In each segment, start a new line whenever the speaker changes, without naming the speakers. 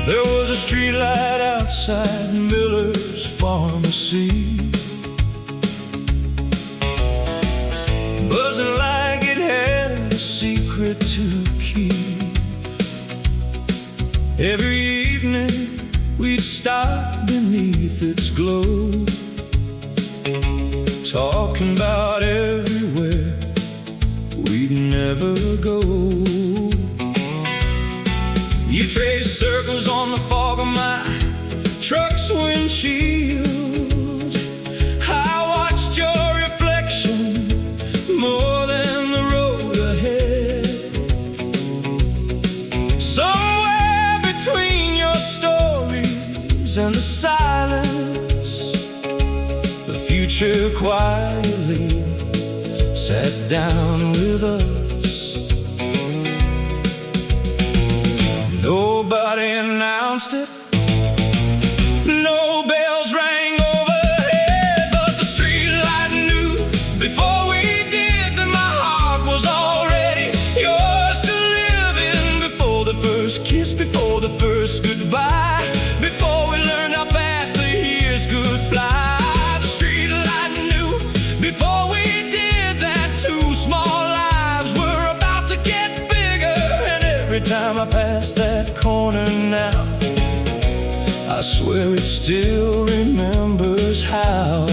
There was a street light outside Miller's Pharmacy, buzzing like it had a secret to keep. Every evening we'd stop beneath its glow, talking about everywhere we'd never go. You trace circles on the fog of my truck's windshield. I watched your reflection more than the road ahead. Somewhere between your stories and the silence, the future quietly sat down with us. Nobody announced it, no bells rang overhead, but the streetlight knew before we did that my heart was already yours to live in. Before the first kiss, before the first goodbye, before we learned how fast the years could fly. The streetlight knew before we did that two small lives were about to get bigger. And every time I pass that corner now, I swear it still remembers how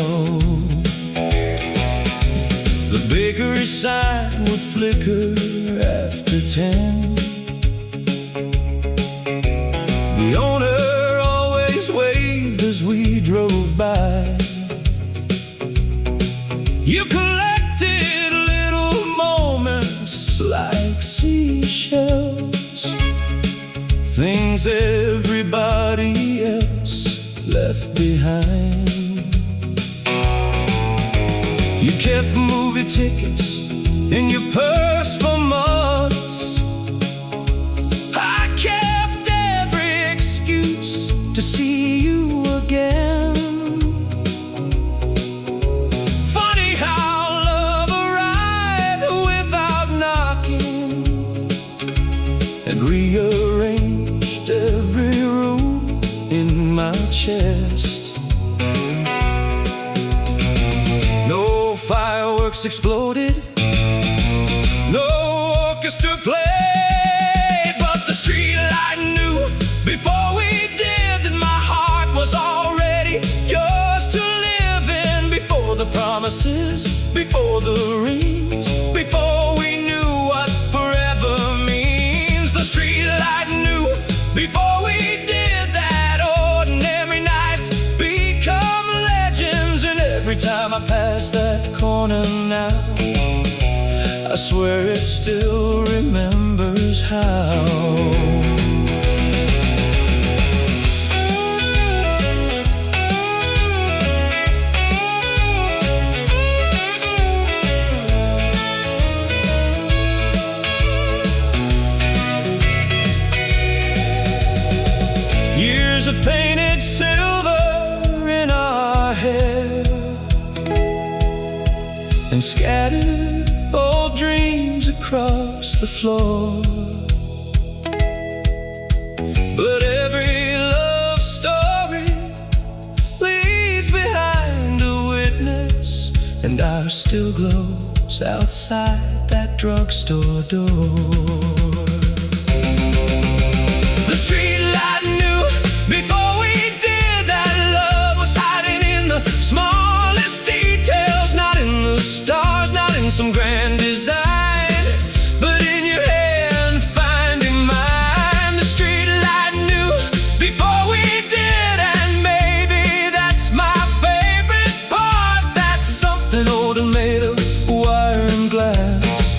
the bakery sign would flicker after 10. The owner always waved as we drove by. You collected little moments like seashells, things everybody else left behind. You kept movie tickets in your purse for months. I kept every excuse to see you again. Funny how love arrived without knocking and rearranged every room in my chest. No fireworks exploded, no orchestra played, but the streetlight knew before we did that my heart was already yours to live in. Before the promises, before the rings, before we knew what forever means. The streetlight knew before we did that ordinary nights become legends. And every time I pass that corner now, I swear it still remembers how. Years of painted silver in our hair and scattered old dreams across the floor. But every love story leaves behind a witness, and ours still glows outside that drugstore door. The streetlight knew before we did that love was hiding in the smallest details, not in the stars, not in some grand design, but in your hand finding mine. The streetlight knew before we did, and maybe that's my favorite part. That's something old and made of wire and glass,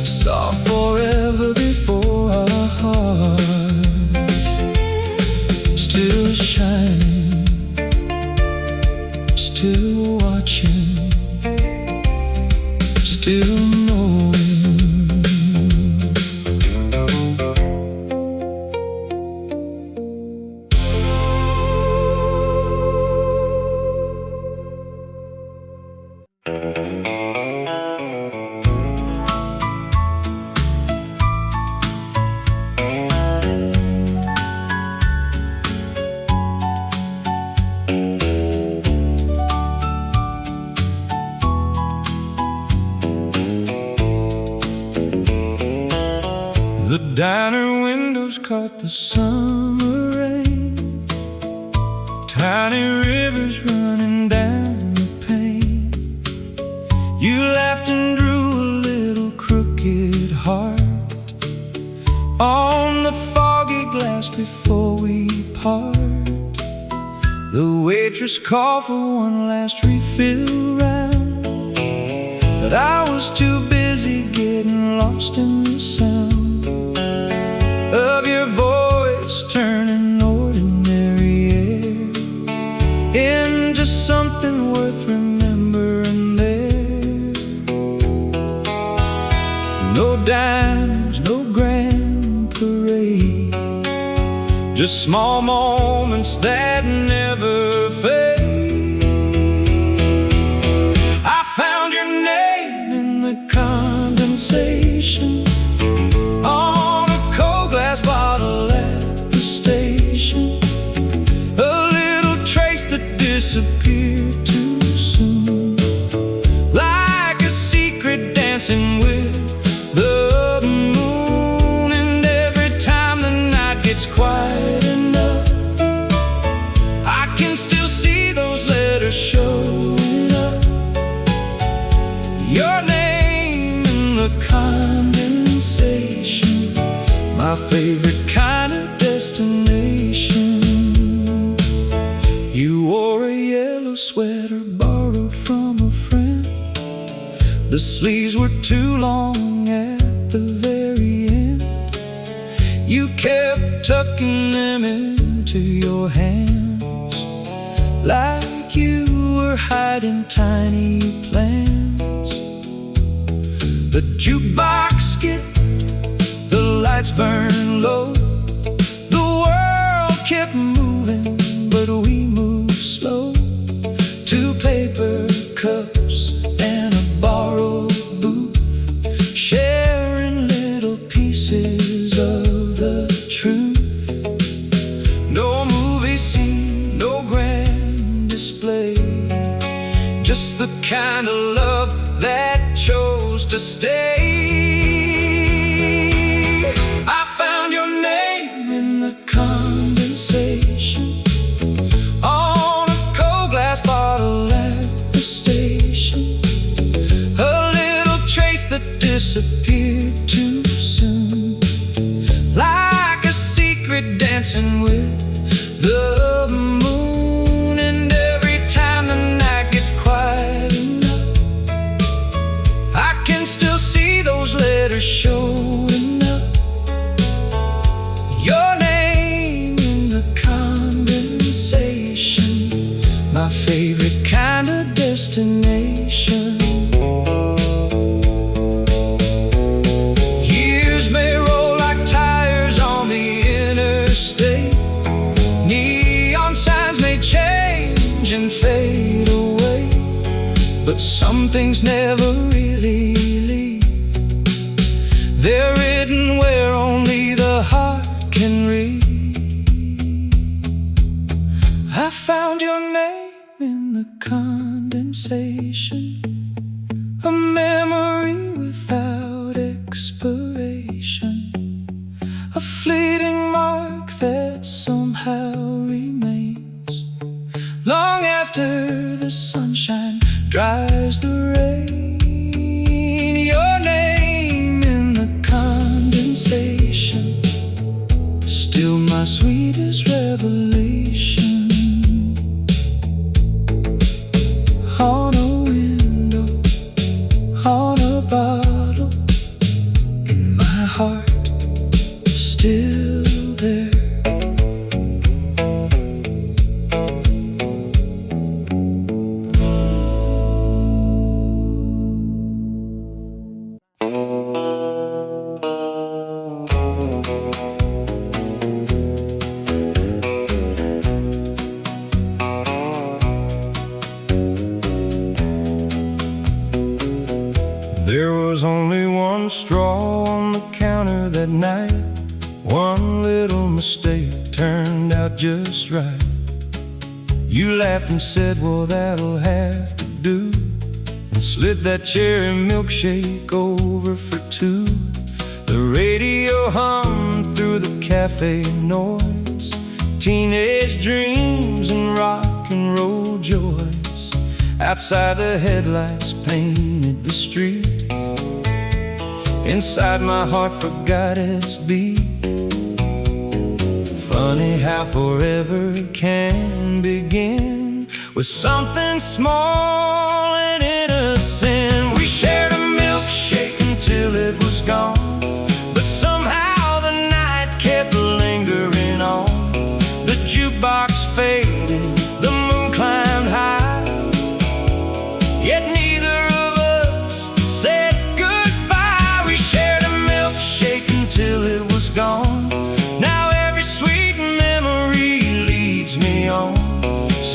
soft forever windows caught the summer rain, tiny rivers running down the pane. You laughed and drew a little crooked heart on the foggy glass before we part. The waitress called for one last refill round, but I was too busy getting lost in the sound of your voice turning ordinary air into something worth remembering there. No dimes, no grand parade, just small moments that never fade. I found your name in the condensation on a cold glass bottle at the station, a little trace that disappeared too soon, like a secret dancing with the moon. And every time the night gets quiet enough, I can still see those letters showing up. Your name in the condensation, my favorite kind of destination. You wore a yellow sweater borrowed from a friend. The sleeves were too long at the very end. You kept tucking them into your hands like you were hiding tiny plans. The jukebox skipped, the lights burned low. The world kept moving, but we moved slow. Two paper cups and a borrowed booth, sharing little pieces of the truth. No movie scene, no grand display, just the kind of love that chose to stay. I found your name in the condensation on a cold glass bottle at the station, a little trace that disappeared too soon, like a secret dancing with the moon. And every time the night gets quiet enough, I can still see those letters showing up. Your name in the condensation, my favorite kind of destination. Years may roll like tires on the interstate. Neon signs may change and fade away, but some things never really leave. They're written where only the heart can read. I found your name in the condensation, a memory without expiration, a fleeting mark that somehow remains long after the sunshine dries the rain. Your name in the condensation, still my sweetest revelation. On a window, on a bottle, in my heart, still there. There was only one straw on the counter that night. One little mistake turned out just right. You laughed and said, well, that'll have to do, and slid that cherry milkshake over for two. The radio hummed through the cafe noise, teenage dreams and rock and roll joys. Outside the headlights painted the street. Inside my heart forgot its beat. Funny how forever can begin with something small and innocent. We shared a milkshake until it was gone, but somehow the night kept lingering on. The jukebox faded, the moon climbed high, yet neither of us said goodbye. We shared a milkshake until it was gone. Now every sweet memory leads me on.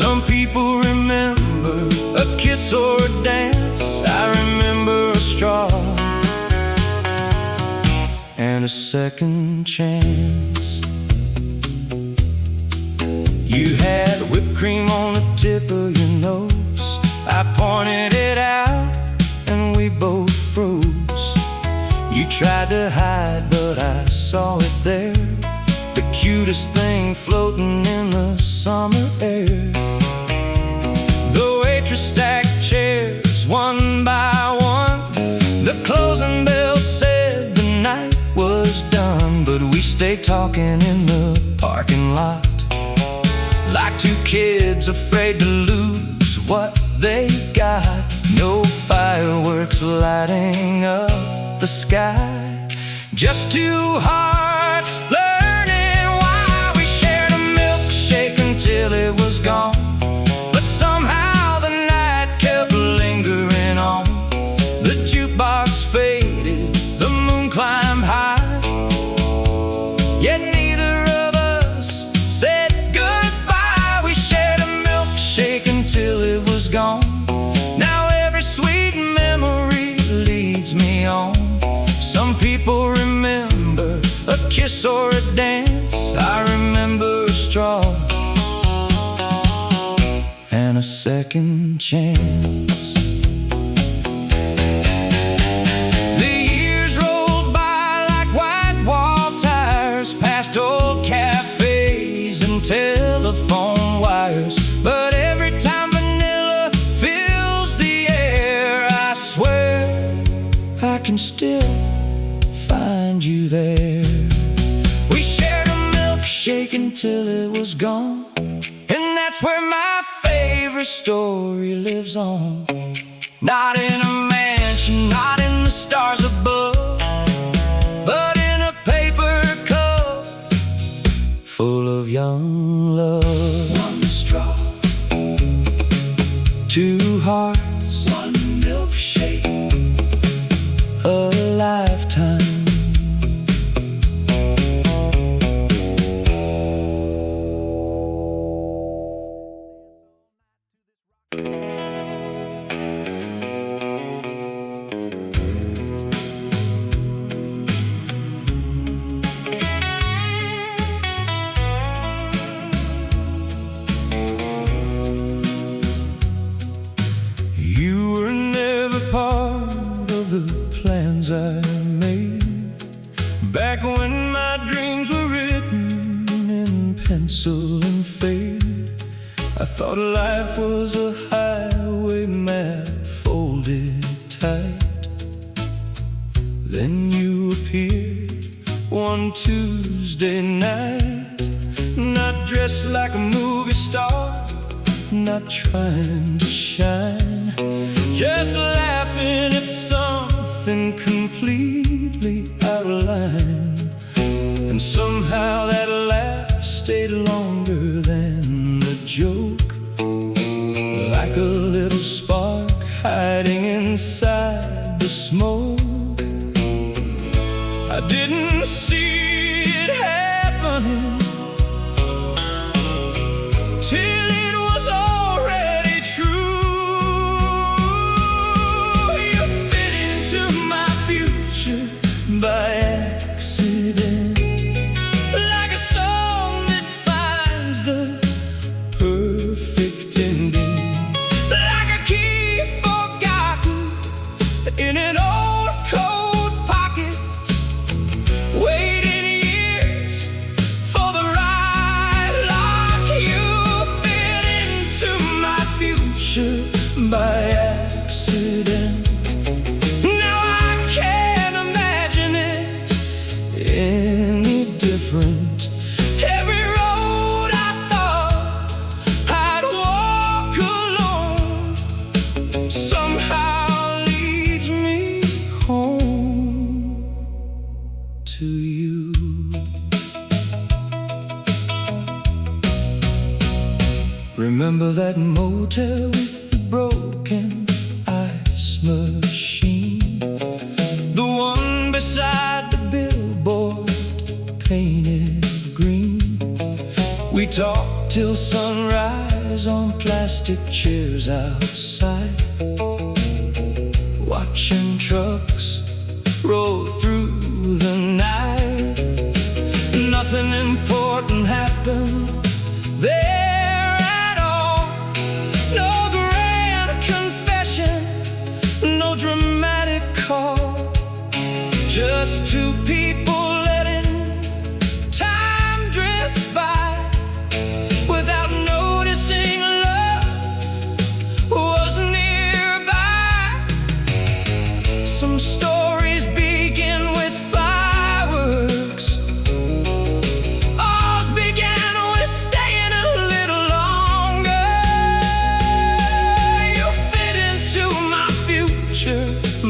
Some people remember a kiss or a dance. I remember a straw and a second chance. You had whipped cream on the tip of your nose. I pointed it out and we both froze. You tried to hide but I saw it there, the cutest thing floating in the summer air. The waitress stacked chairs one by one. The closing bell said the night was done, but we stayed talking in the parking lot, like two kids afraid to lose what they got. No fireworks lighting up the sky, just two hearts learning why. We shared a milkshake until it was gone, but somehow the night kept lingering on. The jukebox faded, the moon climbed high, yet neither of us said goodbye. We shared a milkshake until it was gone. Now every sweet memory leads me on. Some people remember a kiss or a dance. I remember a straw and a second chance. The years rolled by like white wall tires, past old cafes and telephone wires. But every time vanilla fills the air, I swear I can still find you there. We shared a milkshake until it was gone, and that's where my favorite story lives on. Not in a mansion, not in the stars above, but in a paper cup full of young love. One straw, two hearts, one milkshake, a lifetime. You were never part of the plans I made, back when my dreams were written in pencil and fade. I thought life was a highway map folded tight. Then you appeared one Tuesday night, not dressed like a movie star, not trying to shine, just laughing at something completely out of line. And somehow that laugh stayed longer than the joke, like a little spark hiding inside the smoke. I didn't see it happening till it was already true. You fit into my future by accident, like a song that finds the perfect ending, like a key forgotten in an old Remember that motel with the broken ice machine, the one beside the billboard painted green. We talked till sunrise on plastic chairs outside, watching trucks roll through the night. Nothing important happened there at all. No grand confession, no dramatic call. Just two people letting time drift by without noticing love was nearby. Some stories begin with fireworks. Ours began with staying a little longer. You fit into my future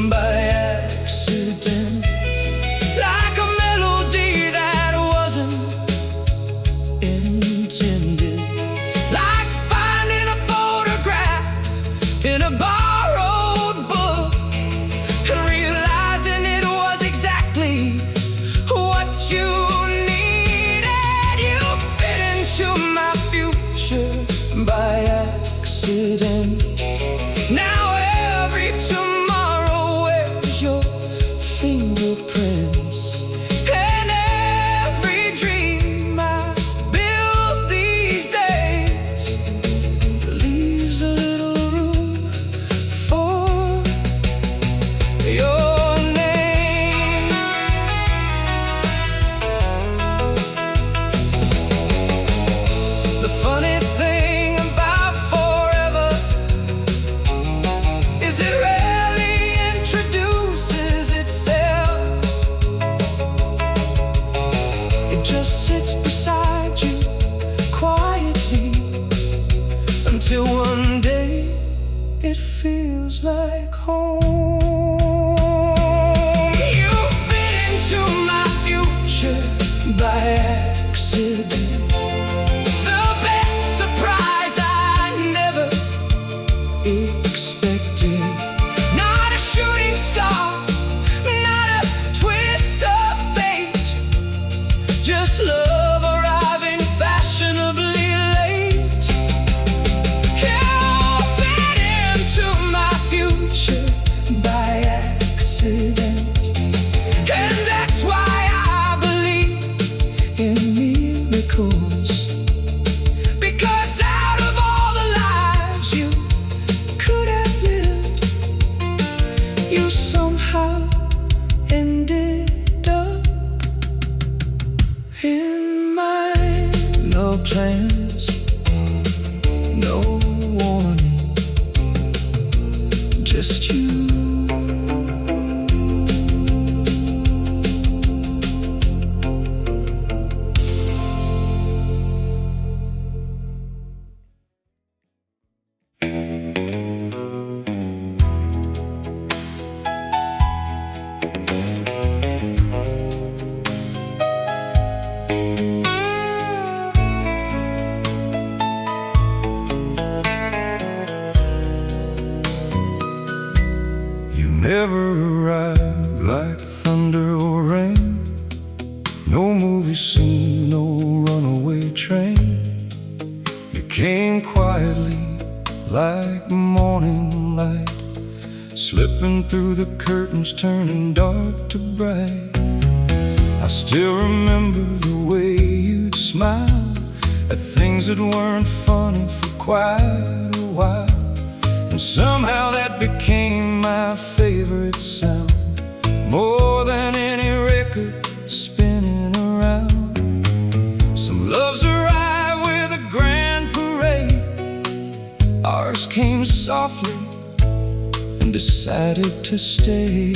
by accident, like a melody that wasn't intended, like finding a photograph in a borrowed book and realizing it was exactly what you needed. You fit into my future by accident. Now every tomorrow wears your fingerprints, and every dream I build these days leaves a little room for your name. The funny thing about forever is it rarely introduces itself. It just sits beside you quietly until one day it feels like home. You fit into my future by accident, the best surprise I never expected. Not a shooting star, not a twist of fate, just love arriving fashionably late. You fit into my future by accident, and that's why I believe in miracles. Because out of all the lives you could have lived, you somehow ended up in mine. No plans, no warning, just you. You never arrived like thunder or rain, no movie scene, no runaway train. You came quietly like morning light, slipping through the curtains, turning dark to bright. I still remember the way you'd smile at things that weren't funny for quite a while. And somehow that became my favorite sound, more than any record spinning around. Some loves arrive with a grand parade, ours came softly and decided to stay.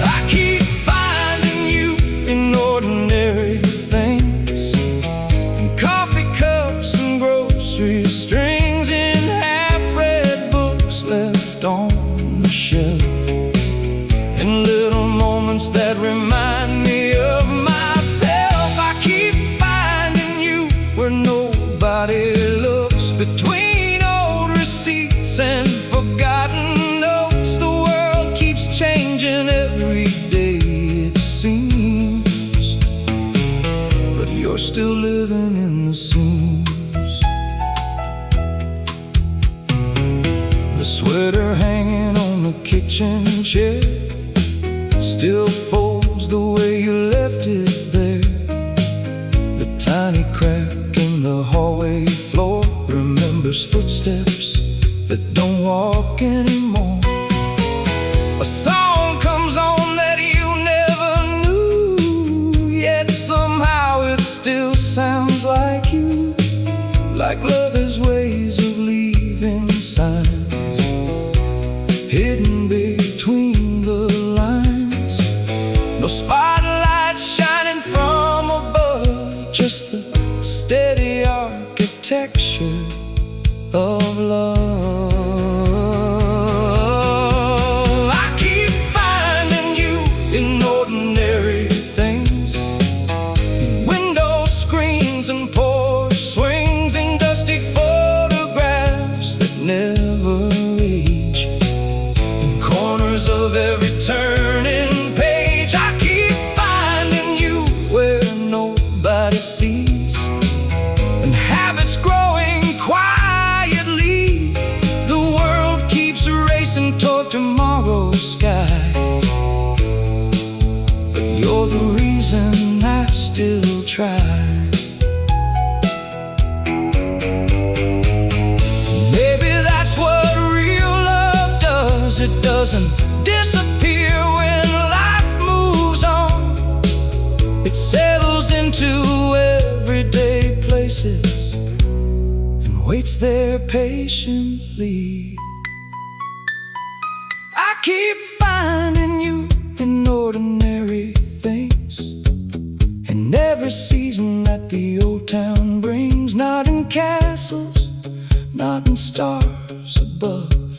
I keep finding you in ordinary things, in coffee cups and grocery strings, in half-read books left on the shelf, in little moments that remind me of myself. I keep finding you where no you're still living in the seams. The sweater hanging on the kitchen chair still folds the way you left it there. The tiny crack in the hallway floor remembers footsteps that don't walk anymore. A song comes on that you never knew, yet somehow it still sounds like you. Like love has ways of leaving signs hidden between the lines. No spotlight shining from above, just the steady architecture of love. I keep finding you in ordinary things, in window screens and porch swings, in dusty photographs that never age, in corners of every turning page. I keep finding you where nobody sees, and habits growing quietly. The world keeps racing toward tomorrow's sky, but you're the reason I still try. Maybe that's what real love does. It doesn't disappear when life moves on. It settles into everyday places and waits there patiently. I keep finding you in ordinary things, in every season that the old town brings. Not in castles, not in stars above,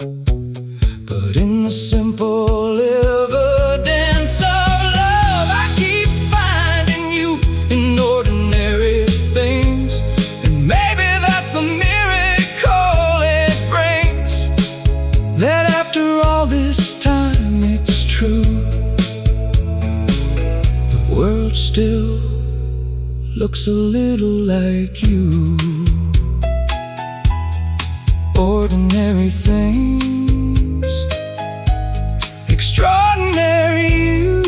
but in the simple evidence of love. I keep finding you in ordinary things, and maybe that's the miracle it brings, that after all this time it's true. The world still looks a little like you. Ordinary things, extraordinary you.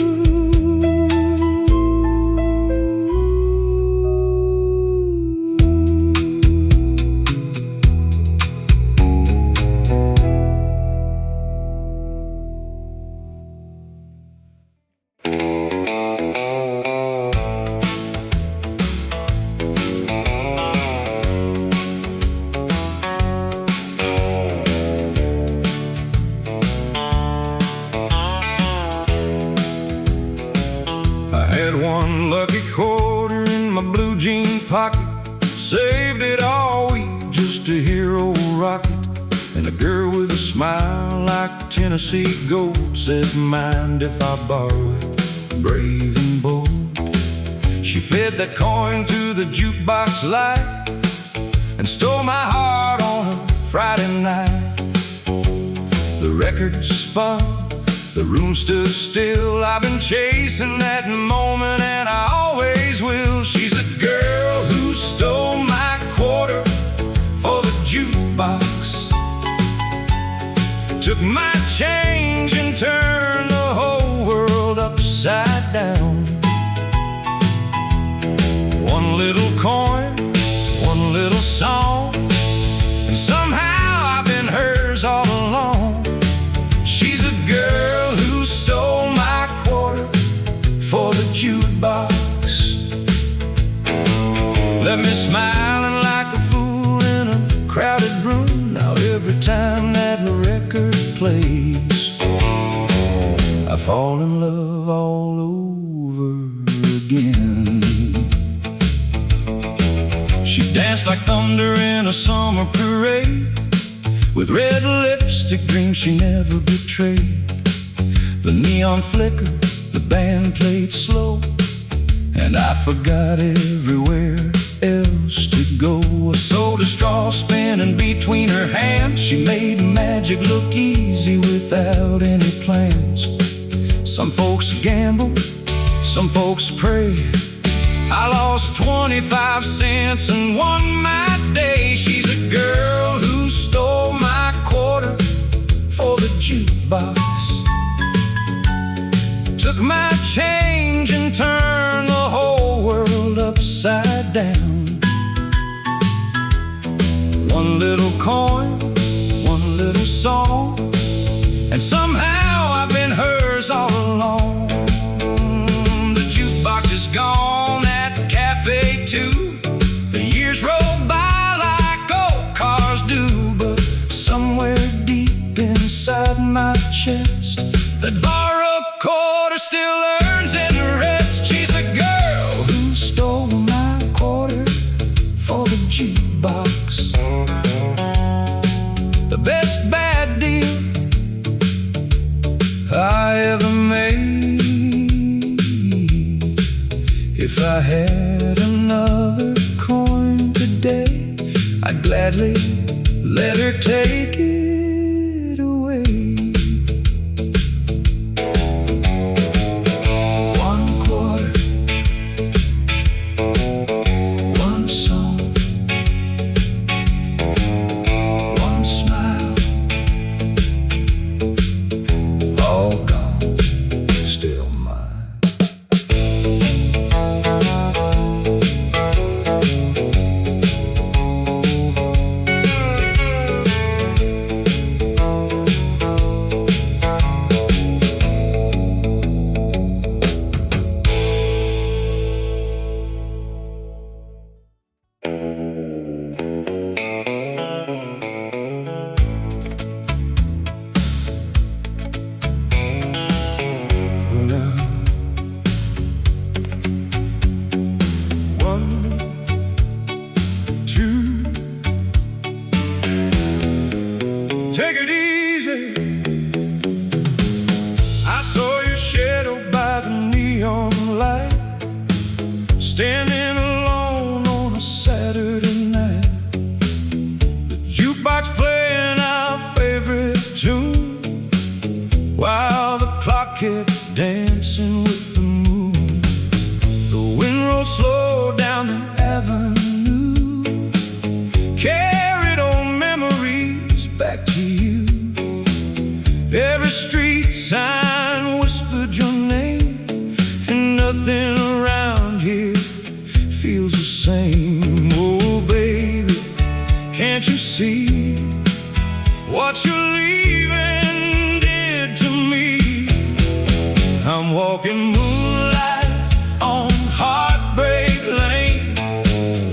One lucky quarter in my blue jean pocket, saved it all week just to hear old Rocket. And a girl with a smile like Tennessee gold said, mind if I borrow it, brave and bold. She fed that coin to the jukebox light and stole my heart on a Friday night. The record spun, the room stood still. I've been chasing that moment and I always will. She's a girl who stole my quarter for the jukebox, took my change and turned the whole world upside down. One little coin, one little song, and somehow I've been hers all along. She's a girl who stole my quarter for the jukebox, left me smiling like a fool in a crowded room. Now every time that record plays, I fall in love all over again. She danced like thunder in a summer parade, with red lipstick dreams she never betrayed. The neon flickered, the band played slow, and I forgot everywhere else to go. A soda straw spinning between her hands, she made magic look easy without any plans. Some folks gamble, some folks pray. I lost 25 cents and won my day. She's a girl who stole my quarter for the jukebox, took my change and turned the whole world upside down. One little coin, one little song, and somehow I've been hers all along. The jukebox is gone at the cafe too. The years roll by like old cars do, but somewhere deep inside my chest, that borrowed quarter still earns interest. She's a girl who stole my quarter for the jukebox, the best bad deal I ever made. If I had another coin today, I'd gladly let her take it away. One quarter, one song, one smile, all gone, still mine. Take it easy. I saw your shadow by the neon light, standing alone on a Saturday night. The jukebox playing our favorite tune, while the clock kept dancing with the moon. The wind rolled slow down the avenue, carried old memories back to you. Every street sign whispered your name, and nothing around here feels the same. Oh baby, can't you see what you're leaving did to me? I'm walking moonlight on Heartbreak Lane,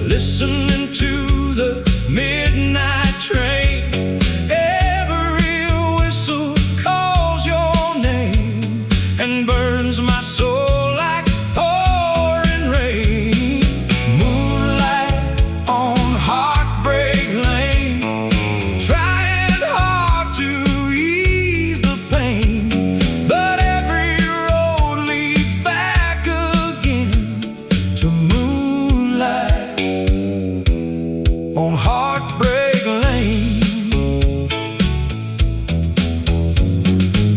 listening to the midnight train. Burns my soul like pouring rain. Moonlight on Heartbreak Lane, trying hard to ease the pain, but every road leads back again to moonlight on Heartbreak Lane.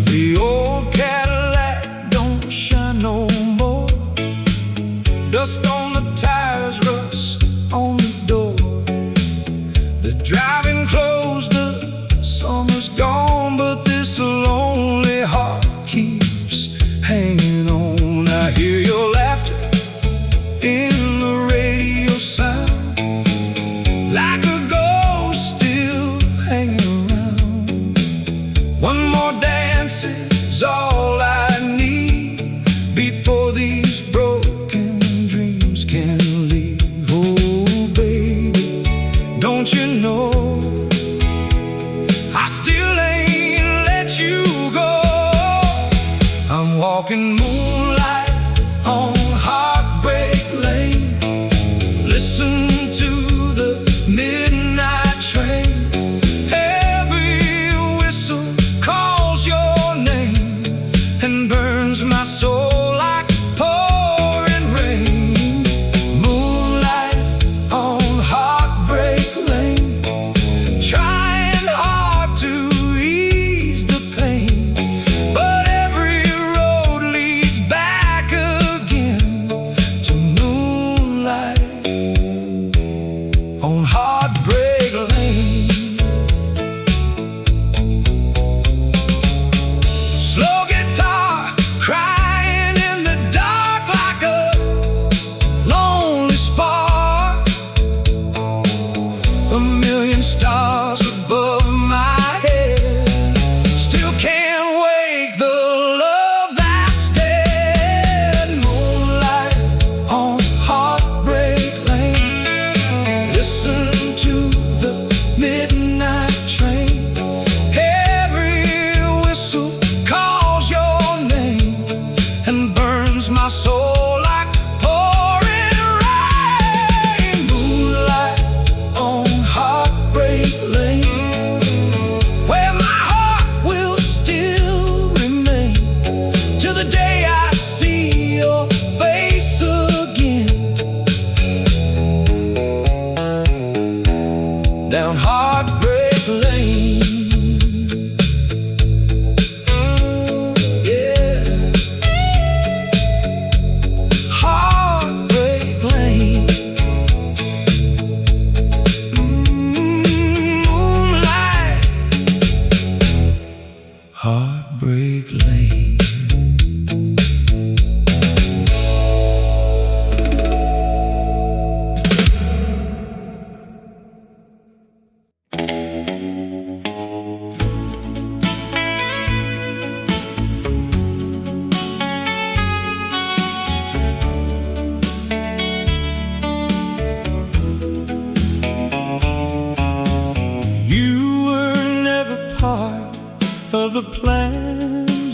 The old Cadillac don't shine no more, dust on the tires, rust on the door. The driving clothes, the summer's gone, but this lonely heart keeps hanging on. I hear your laughter in the radio sound, like a ghost still hanging around. One more dance is all I need before these broken dreams can leave. Oh baby,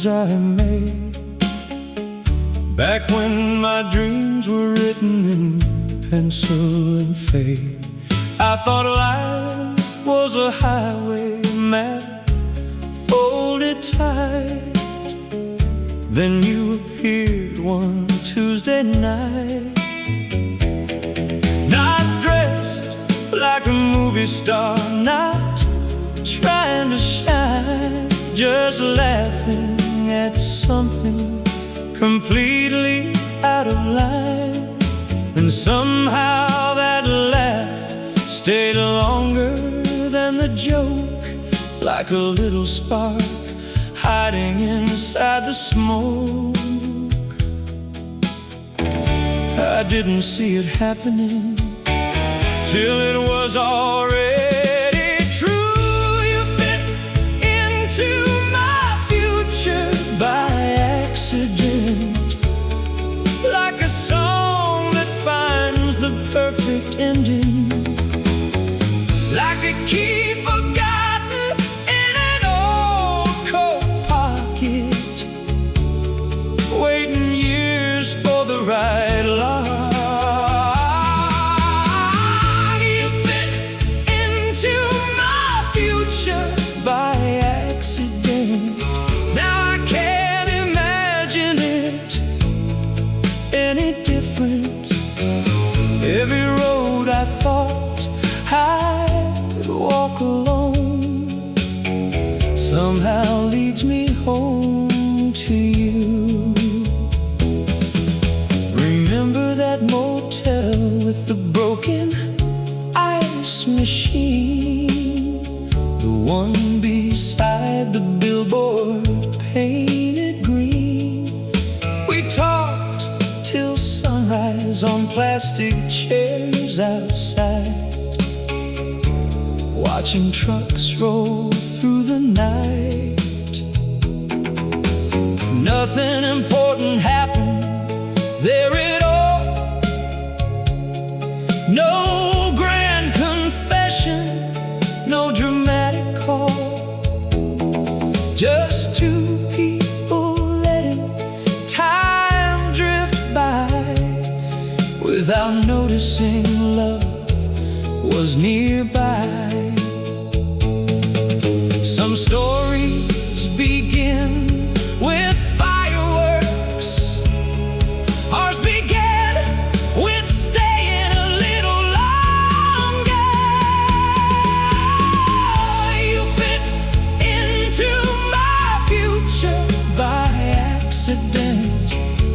I made, back when my dreams were written in pencil and fade. I thought life was a highway map folded tight. Then you appeared one Tuesday night, not dressed like a movie star, not trying to shine, just laughing at something completely out of line. And somehow that laugh stayed longer than the joke, like a little spark hiding inside the smoke. I didn't see it happening till it was already true. You fit into my future by accident, like a song that finds the perfect ending, like a key forgotten in an old coat pocket, waiting years for the right lock. You fit into my future by accident. Now I can't imagine it any different. Every road I thought I'd walk alone somehow leads me home to you. Remember that motel with the broken ice machine, the one beside the billboard painted green? We talked till sunrise on plastic chairs outside, watching trucks roll through the night. Nothing important happened there at all, no grand confession, no dramatic call, just two people letting time drift by without noticing love was nearby. Some stories begin with fireworks, ours began with staying a little longer. You fit into my future by accident,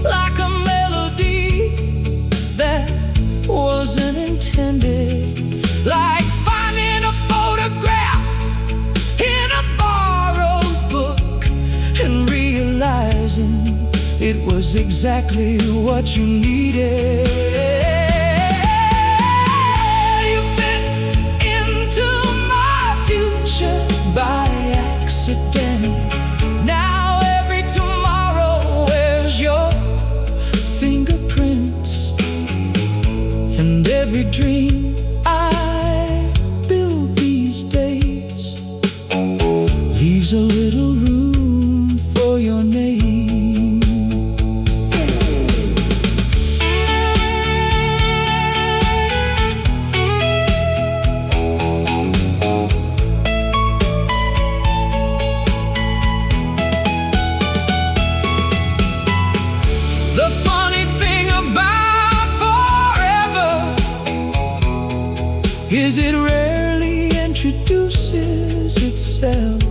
like a melody that wasn't intended, like finding a photograph in a borrowed book and realizing it was exactly what you needed. You fit into my future by accident. Now every tomorrow wears your fingerprints, and every dream I build these days leaves a little room for your name. The funny thing about forever is it rarely introduces itself.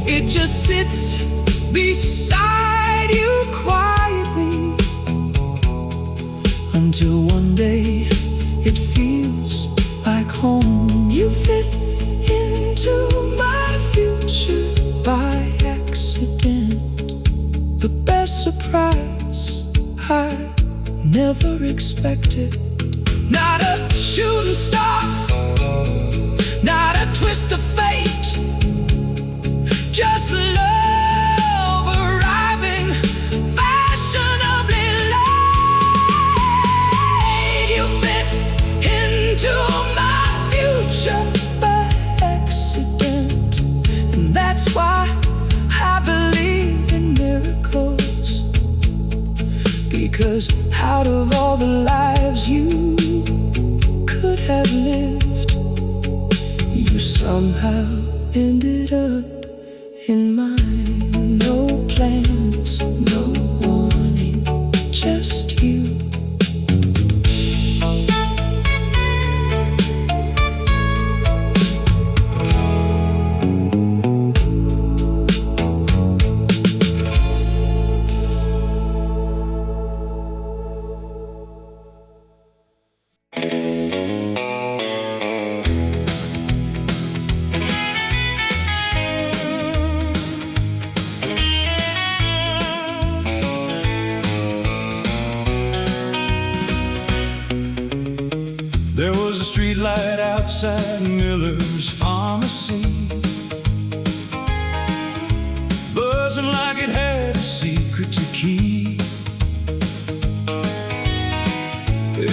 It just sits beside you quietly until one day it feels like home. You fit into my future by accident, the best surprise I never expected. Not a shooting star, not a twist of fate, just love arriving fashionably late. You fit into my future by accident, and that's why Because out of all the lives you could have lived, you somehow ended up in mine. No plans, no warning, just you. There was a street light outside Miller's Pharmacy, buzzing like it had a secret to keep.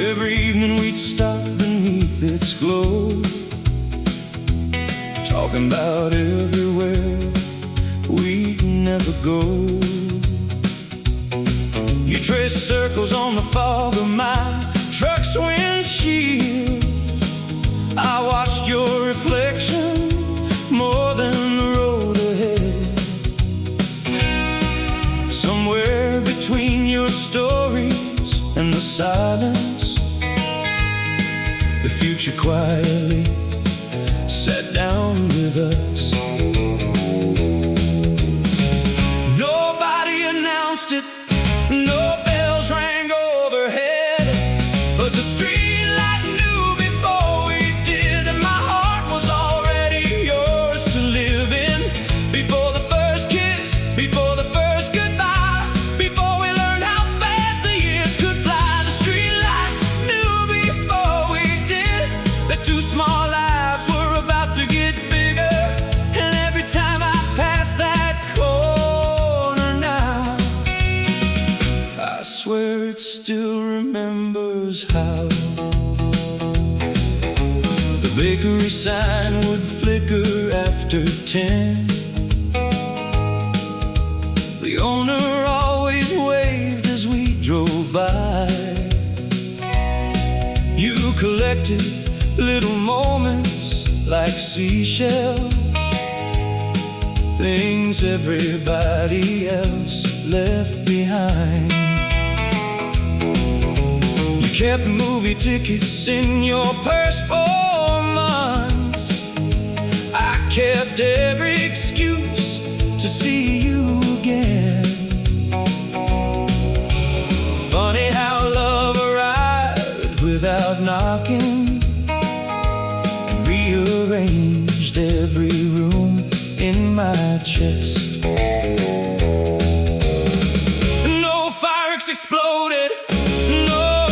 Every evening we'd stop beneath its glow, talking about everywhere we'd never go. You trace circles on the fog of my truck's windshield. I watched your reflection more than the road ahead. Somewhere between your stories and the silence, the future quietly sat down with us. Nobody announced it, no bells rang overhead, but the street light knew before we did that my heart was already yours to live in. Before the first kiss, before the first goodbye, before we learned how fast the years could fly, the street light knew before we did that two small lives were about to get bigger. And every time I pass that corner now, I swear it still remembers how the bakery sign would flicker after 10. The owner always waved as we drove by. You collected little moments like seashells, things everybody else left behind. You kept movie tickets in your purse for months. I kept every excuse to see you again. Funny how love arrived without knocking and rearranged every room in my chest. No fireworks exploded, no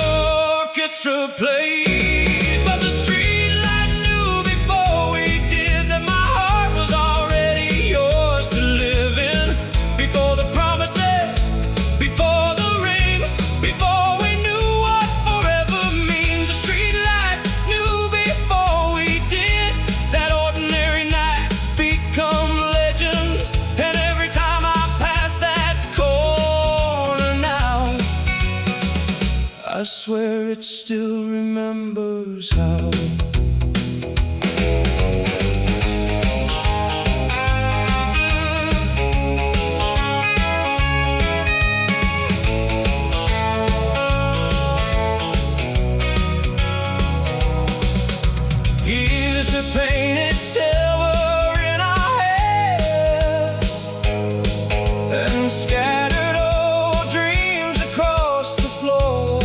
orchestra played, but the street light knew before we did that my heart was already yours to live in. Before the promises, before the rings, before we knew what forever means, the street light knew before we did that ordinary nights become legends. And every time I pass that corner now, I swear it still remembers how. Years of painted silver in our hair and scattered old dreams across the floor.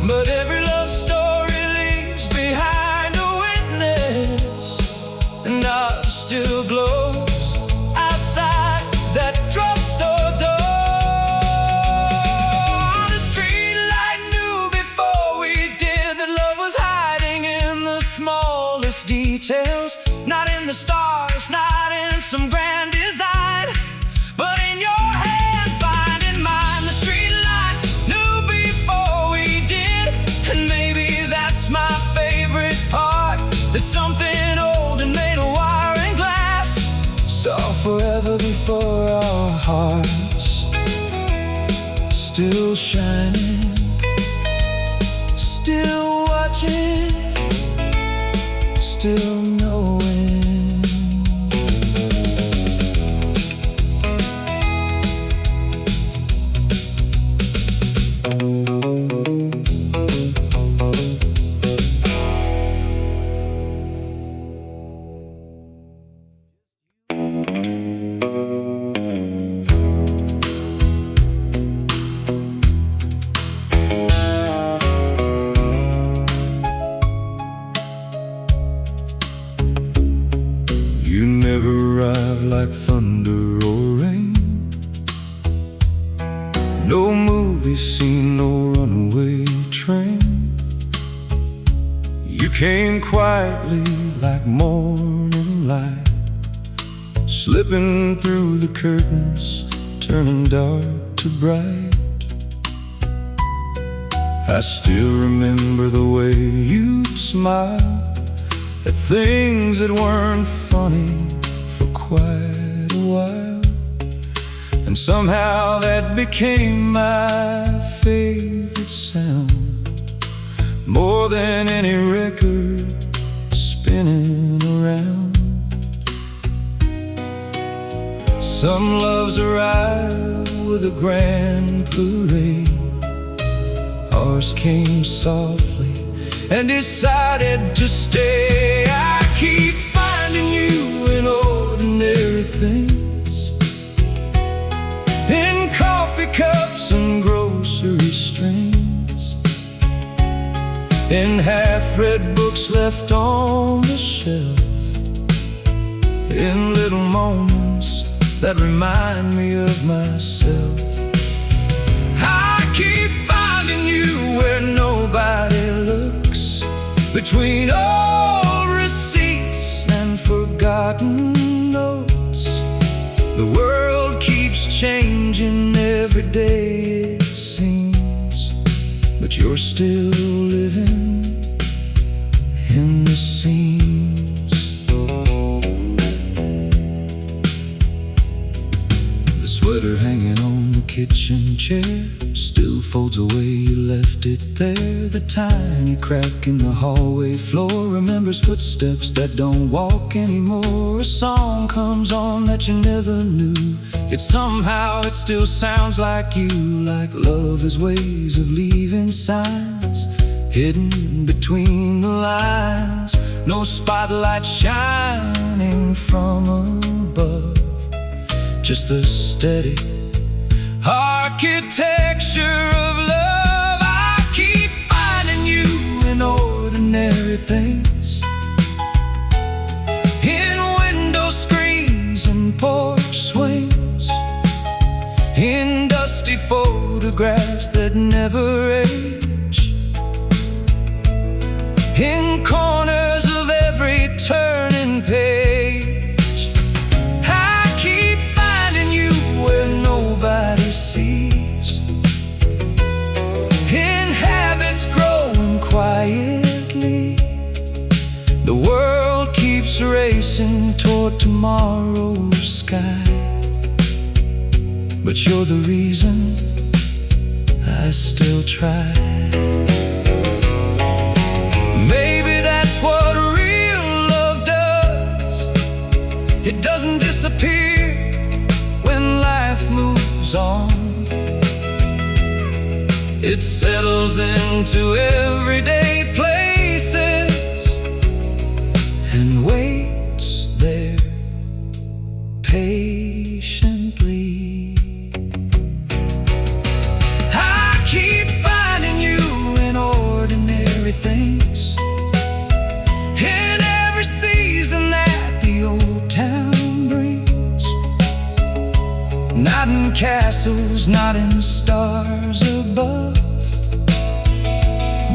But every love story leaves behind a witness, and ours still glows outside that drugstore door. The street light knew before we did that love was hiding in the smallest details, not in the stars, not in some grand design, but in your hand, finding mine. The street light knew before we did, and maybe that's my favorite part, that something old and made of wire and glass saw forever before our hearts. still shining, still watching, still knowing. You never arrive like thunder or rain, no movie scene, no runaway train. You came quietly like morning light, slipping through the curtains, turning dark to bright. I still remember the way you smiled at things that weren't funny for quite a while, and somehow that became my favorite sound, more than any record spinning around. Some loves arrive with a grand parade, ours came softly and decided to stay. I keep finding you in ordinary things, in coffee cups and grocery strings, in half-read books left on the shelf, in little moments that remind me of myself. I keep finding you where nobody looks, between old receipts and forgotten notes. The world keeps changing every day, it seems, but you're still living in the seams. The sweater hanging on the kitchen chair still folds away, you left it there. The tiny crack in the hallway floor remembers footsteps that don't walk anymore. A song comes on that you never knew, yet somehow it still sounds like you. Like love has ways of leaving signs hidden between the lines, no spotlight shining from above, just the steady architecture of love. I keep finding you in ordinary things, in window screens and porch swings, in dusty photographs that never age, in corners of every turning page. I keep finding you where nobody sees, in habits growing quietly. The world keeps racing toward tomorrow's sky, but you're the reason I still try. Maybe that's what real love does. It doesn't disappear when life moves on. It settles into everyday places and waits there patiently. I keep finding you in ordinary things, in every season that the old town brings. Not in castles, not in stars above,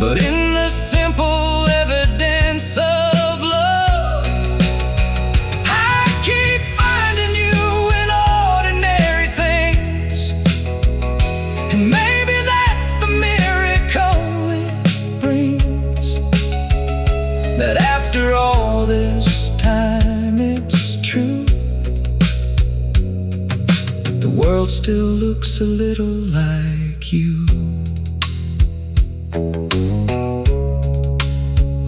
but in the simple evidence of love. I keep finding you in ordinary things, and maybe that's the miracle it brings, that after all this time it's true. The world still looks a little like you.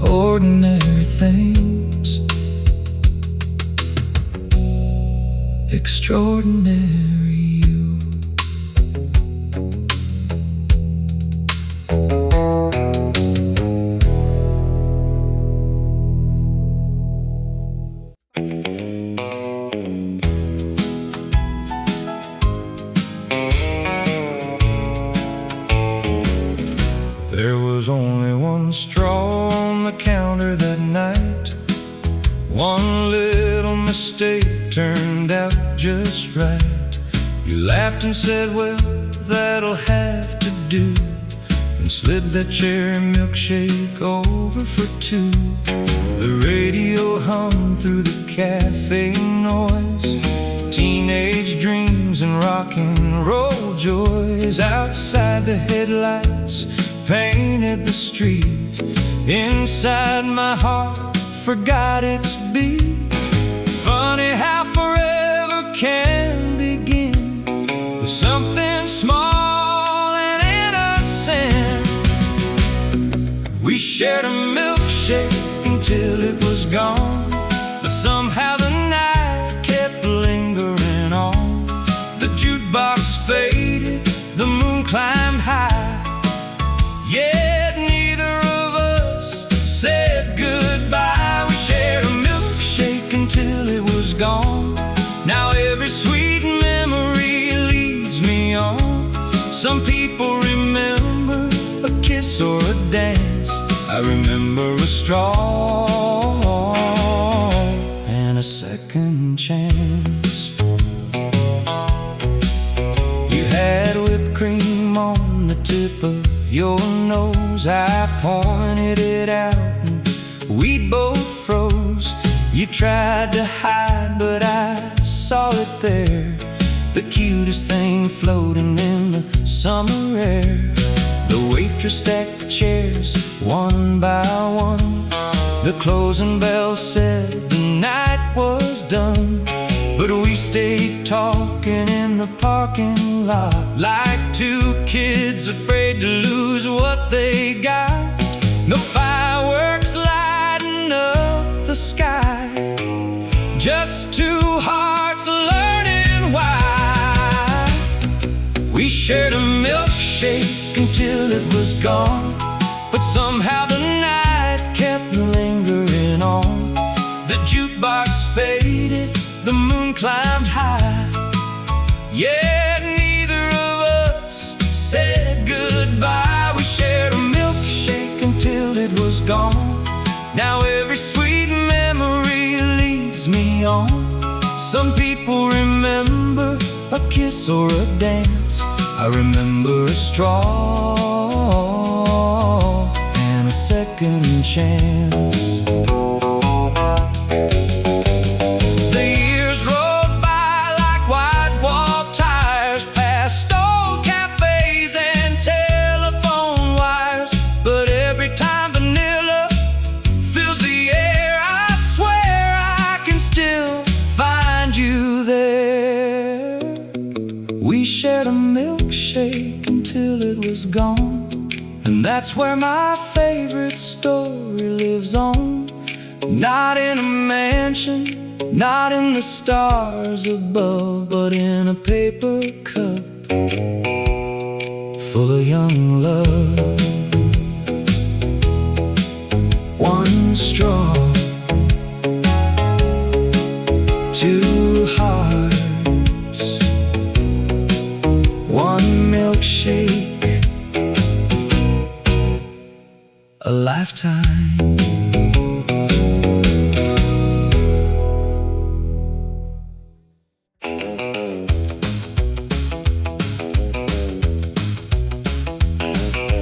Ordinary things, extraordinary you. There was only one straw on the counter that night. One little mistake turned out just right. You laughed and said, well, that'll have to do, and slid that cherry milkshake over for two. The radio hummed through the cafe noise, teenage dreams and rock and roll joys. Outside the headlights painted the street. Inside my heart forgot its beat. Funny how forever can begin with something small and innocent. We shared a milkshake until it was gone, but somehow the night kept lingering on. The jukebox faded, the moon climbed high, yet neither of us said goodbye. We shared a milkshake until it was gone. Now every sweet memory leads me on. Some people remember a kiss or a dance. I remember a straw and a second chance. You had whipped cream on the tip of your nose. I pointed it out and we both froze. You tried to hide, but I saw it there, the cutest thing floating in the summer air. The waitress stacked the chairs one by one. The closing bell said the night was done, but we stayed talking in the parking lot like two kids afraid to lose what they got. No fireworks lighting up the sky, just two hearts learning why. We shared a milkshake until it was gone, but somehow the night kept lingering on. The jukebox faded, the moon climbed high, yet neither of us said goodbye. We shared a milkshake until it was gone. Now every sweet memory leads me on. Some people remember a kiss or a dance. I remember a straw and a second chance. The years rolled by like white wall tires, past old cafes and telephone wires. But every time vanilla fills the air, I swear I can still find you there. We shared a milkshake until it was gone, and that's where my favorite story lives on. Not in a mansion, not in the stars above, but in a paper cup full of young love. One straw, two hearts, one milkshake, a lifetime.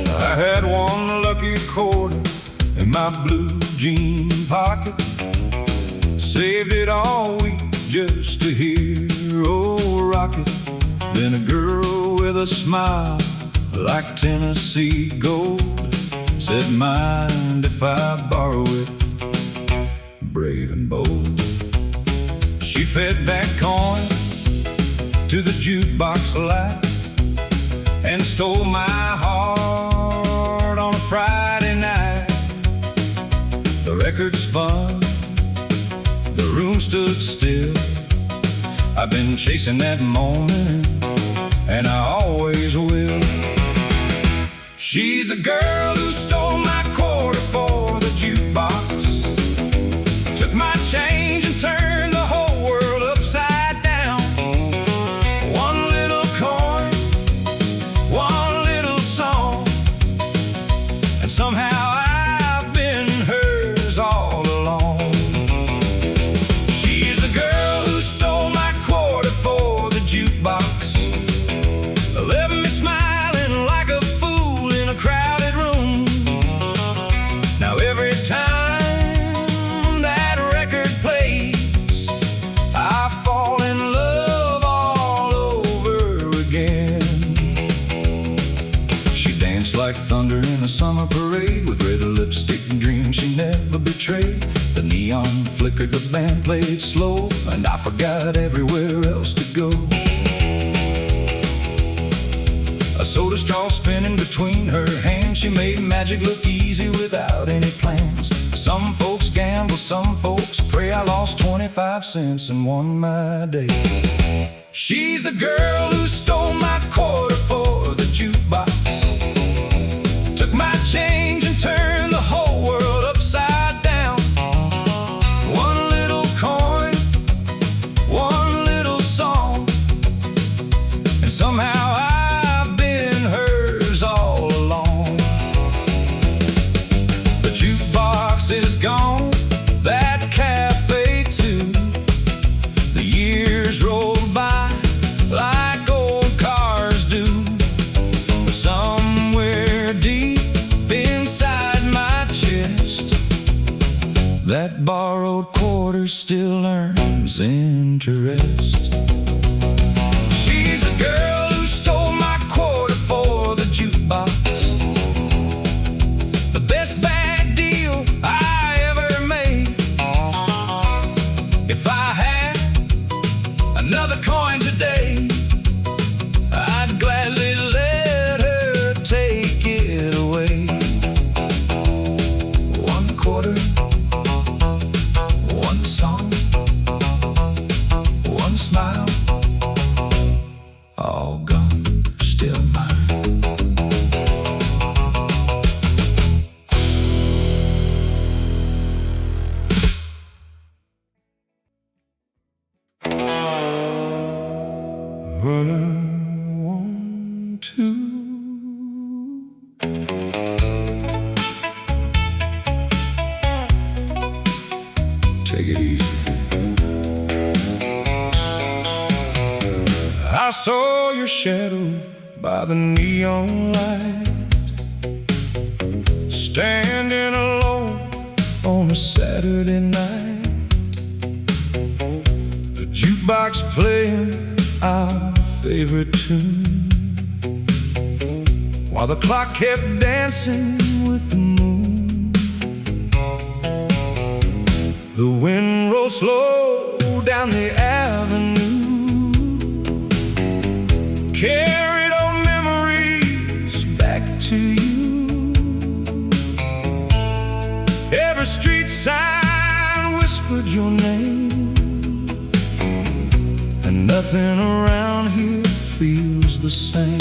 I had one lucky quarter in my blue jean pocket, saved it all week just to hear old Rocket. Then a girl with a smile like Tennessee gold said, mind if I borrow it? Brave and bold. She fed that coin to the jukebox light, and stole my heart on a Friday night. The record spun, the room stood still. I've been chasing that moment, and I always will. She's the girl who stole my quarter for the jukebox, took my change and turned the whole world upside down. One little coin, one little song, and somehow I've been hers all along. She's the girl who stole my quarter for the jukebox, left me smiling like a fool in a crowded room. Now every time that record plays, I fall in love all over again. She danced like thunder in a summer parade, with red lipstick and dreams she never betrayed. The neon flickered, the band played slow, and I forgot everywhere else to go. A soda straw spinning between her hands, she made magic look easy without any plans. Some folks gamble, some folks pray. I lost 25 cents and won my day. She's the girl who stole my quarter for the jukebox, took my change and turned the whole world upside down. One little coin, one little song, and somehow I've been hers all along. The jukebox is gone, that cafe too. The years roll by like old cars do. Somewhere deep inside my chest, that borrowed quarter still earns interest. She's the girl who stole my quarter for the jukebox, the best bad deal I ever made. If I had another coin today, I'd gladly let her take it away. One quarter, one song, one smile, all gone, still mine. But I want to take it easy. I saw your shadow by the neon light, standing alone on a Saturday night. The jukebox playing our favorite tune, while the clock kept dancing with the moon. The wind rolled slow down the avenue, carried old memories back to you. Every street sign whispered your name, and nothing around here feels the same.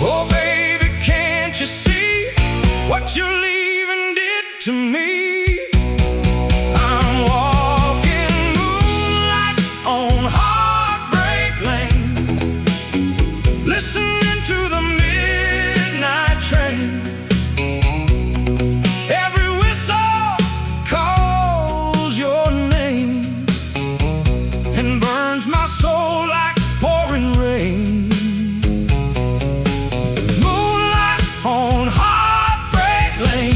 Oh baby, can't you see what you're leaving did to me? I'm walking moonlight on Heartbreak Lane, listening to the midnight train. Every whistle calls your name and burns my soul like pouring rain. Moonlight on Heartbreak Lane.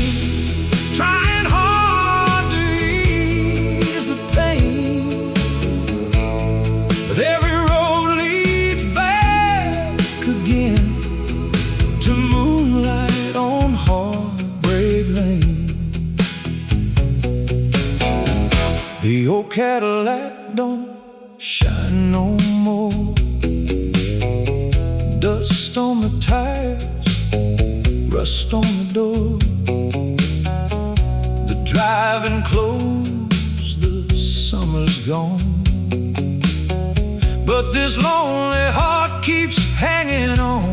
rust on the door. The driving clothes, the summer's gone, but this lonely heart keeps hanging on.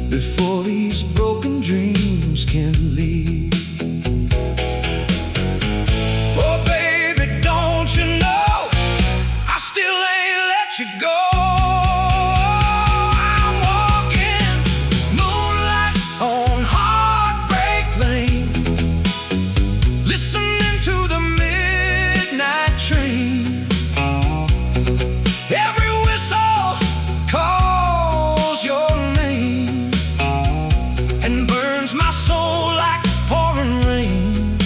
Before these broken dreams can leave. Oh baby, don't you know I still ain't let you go. I'm walking moonlight on Heartbreak Lane, listening to the midnight train. Every whistle calls your name and burns my soul like pouring rain.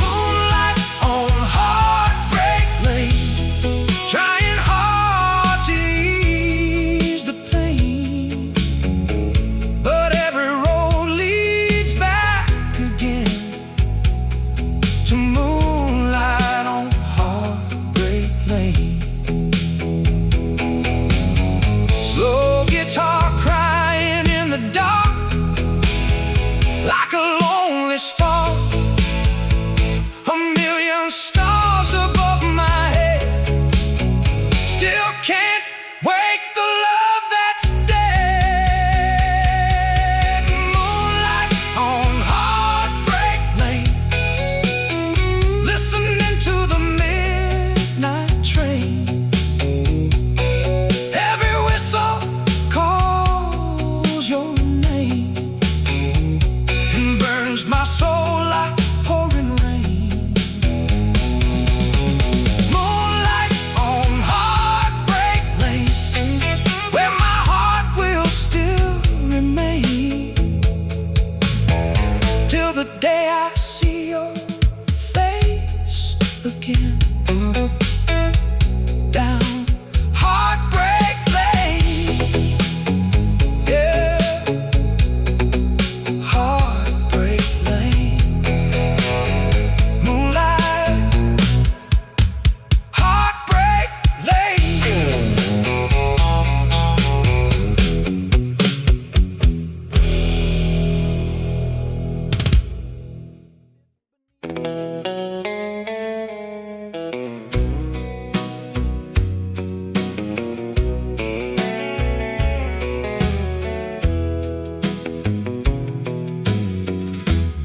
Moonlight on Heartbreak Lane, trying hard to ease the pain, but every road leads back again to moonlight on Heartbreak Lane. Slow guitar crying in the dark, like a lonely spark. A million stars above my head still can't wake the love that's dead. Moonlight on Heartbreak Lane, listening to the midnight train. Every whistle calls your name and burns my soul like pouring rain. Moonlight on Heartbreak Lane, where my heart will still remain, till the day I see your face again. Down Heartbreak Lane, yeah, Heartbreak Lane. Moonlight, Heartbreak Lane.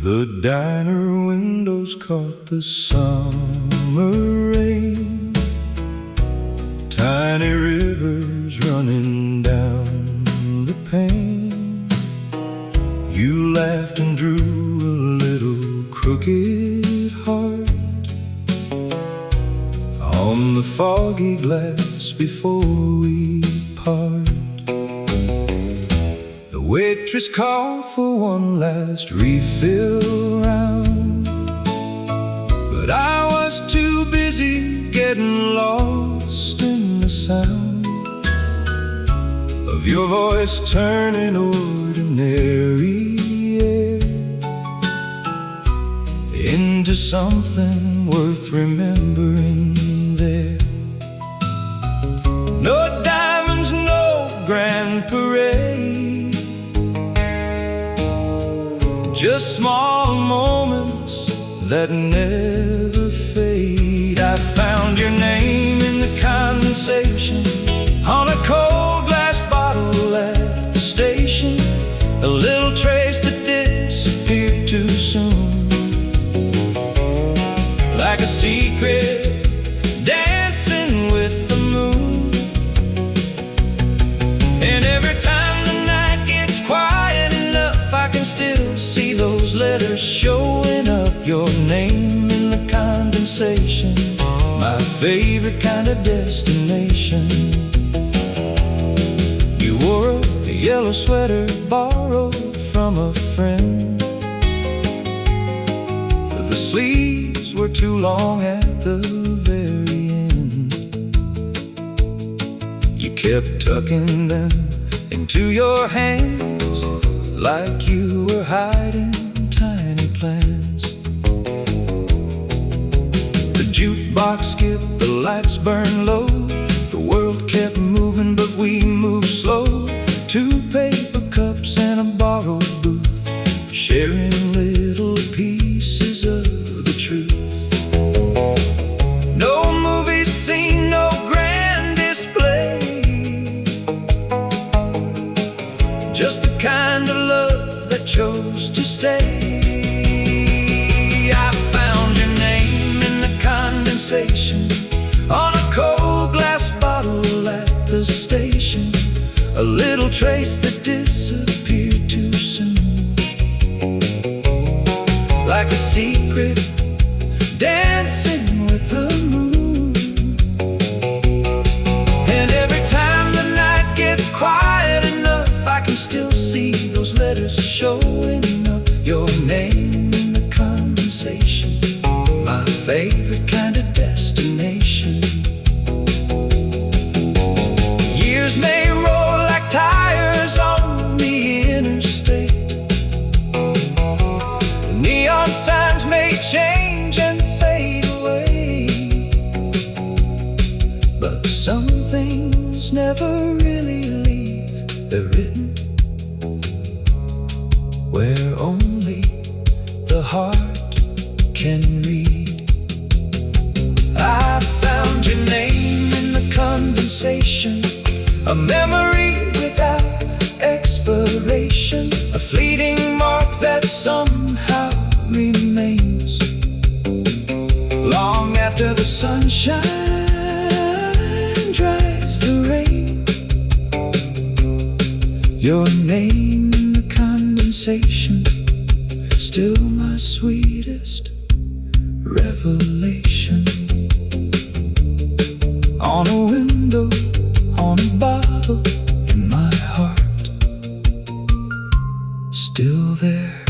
The diner windows caught the summer rain, tiny rivers running down the pane. You laughed and drew a little crooked heart on the foggy glass before we part. The waitress called for one last refill round, but I was too busy getting lost in the sound of your voice turning ordinary air into something worth remembering there. No diamonds, no grand parade, just small moments that never fade. I found your name in the condensation on a cold glass bottle at the station, a little trace that disappeared too soon, like a secret dancing with the moon. And every time the night gets quiet enough, I can still see those letters showing up, your name in the condensation, my favorite kind of destination. You wore a yellow sweater borrowed from a friend. The sleeves were too long at the very end. kept tucking them into your hands like you were hiding tiny plans. The jukebox skipped, the lights burned low. The world kept moving, but we moved slow. 2 paper cups and a borrowed booth, sharing little pieces of the truth. No movie scene, no grand display, just the kind of love that chose to stay. I found your name in the condensation on a cold glass bottle at the station, a little trace that disappeared too soon, like a secret dancing with the moon. And every time the night gets quiet enough, I can still see those letters showing up. Your name in the condensation, my favorite kind of destination. Years may roll like tires on the interstate, neon signs may change and fade away, but some things never really leave. They're written where only the heart can read. I found your name in the condensation, a memory without expiration, a fleeting mark that somehow remains long after the sunshine dries the rain. Your name in the condensation, still my sweetest revelation. On a window, on a bottle, in my heart, still there.